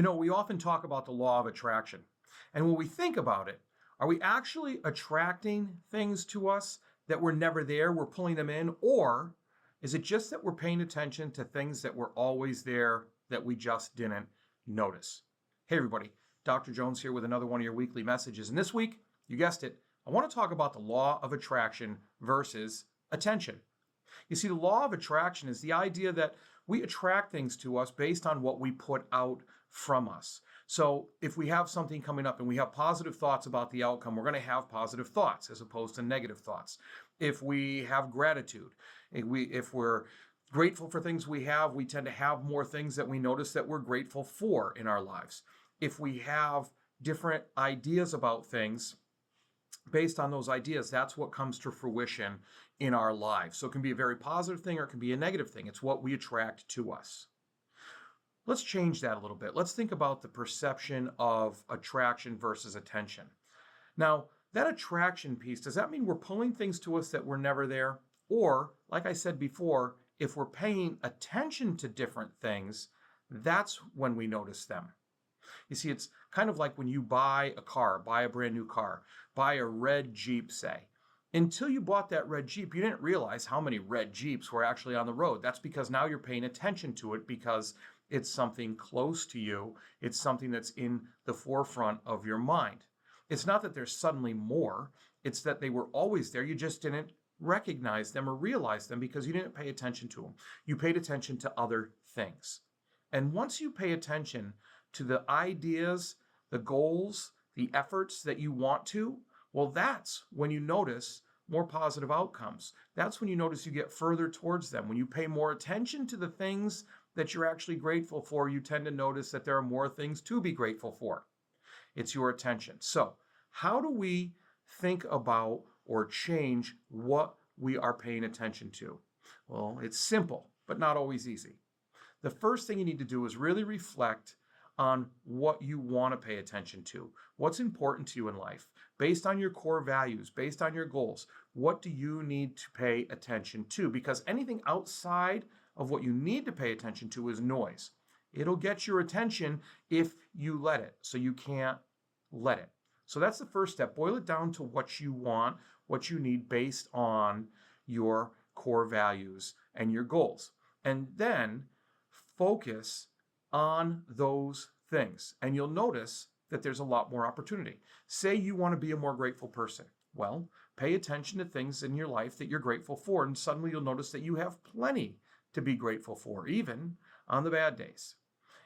We often talk about the law of attraction. And when we think about it, are we actually attracting things to us that were never there? We're pulling them in? Or is it just that we're paying attention to things that were always there that we just didn't notice? Hey, everybody. Dr. Jones here with another one of your weekly messages. And this week, you guessed it, I want to talk about the law of attraction versus attention. You see, the law of attraction is the idea that we attract things to us based on what we put out from us. So if we have something coming up and we have positive thoughts about the outcome, we're going to have positive thoughts as opposed to negative thoughts. If we have gratitude, if we're grateful for things we have, we tend to have more things that we notice that we're grateful for in our lives. If we have different ideas about things, based on those ideas, that's what comes to fruition in our lives. So it can be a very positive thing or it can be a negative thing. It's what we attract to us. Let's change that a little bit. Let's think about the perception of attraction versus attention. Now, that attraction piece, does that mean we're pulling things to us that were never there? Or, like I said before, if we're paying attention to different things, that's when we notice them. You see, it's kind of like when you buy a car, buy a brand new car, buy a red Jeep, say. Until you bought that red Jeep, you didn't realize how many red Jeeps were actually on the road. That's because now you're paying attention to it because it's something close to you. It's something that's in the forefront of your mind. It's not that there's suddenly more. It's that they were always there. You just didn't recognize them or realize them because you didn't pay attention to them. You paid attention to other things. And once you pay attention to the ideas, the goals, the efforts that you want to, well, that's when you notice more positive outcomes. That's when you notice you get further towards them. When you pay more attention to the things that you're actually grateful for, you tend to notice that there are more things to be grateful for. It's your attention. So, how do we think about or change what we are paying attention to? Well, it's simple, but not always easy. The first thing you need to do is really reflect on what you want to pay attention to. What's important to you in life? Based on your core values, based on your goals, what do you need to pay attention to? Because anything outside of what you need to pay attention to is noise. It'll get your attention if you let it, so you can't let it. So that's the first step. Boil it down to what you want, what you need based on your core values and your goals. And then focus on those things. And you'll notice that there's a lot more opportunity. Say you want to be a more grateful person. Well, pay attention to things in your life that you're grateful for, and suddenly you'll notice that you have plenty to be grateful for, even on the bad days.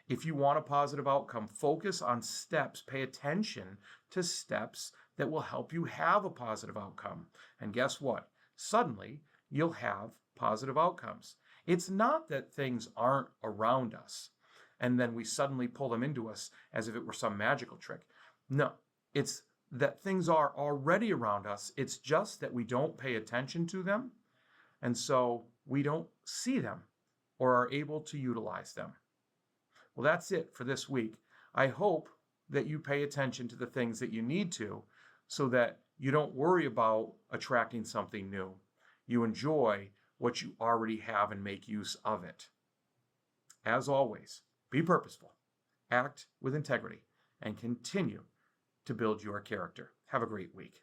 If you want a positive outcome, focus on steps. Pay attention to steps that will help you have a positive outcome. And guess what? Suddenly, you'll have positive outcomes. It's not that things aren't around us and then we suddenly pull them into us as if it were some magical trick. No, it's that things are already around us. It's just that we don't pay attention to them, and so we don't see them or are able to utilize them. Well, that's it for this week. I hope that you pay attention to the things that you need to so that you don't worry about attracting something new. You enjoy what you already have and make use of it. As always, be purposeful, act with integrity, and continue to build your character. Have a great week.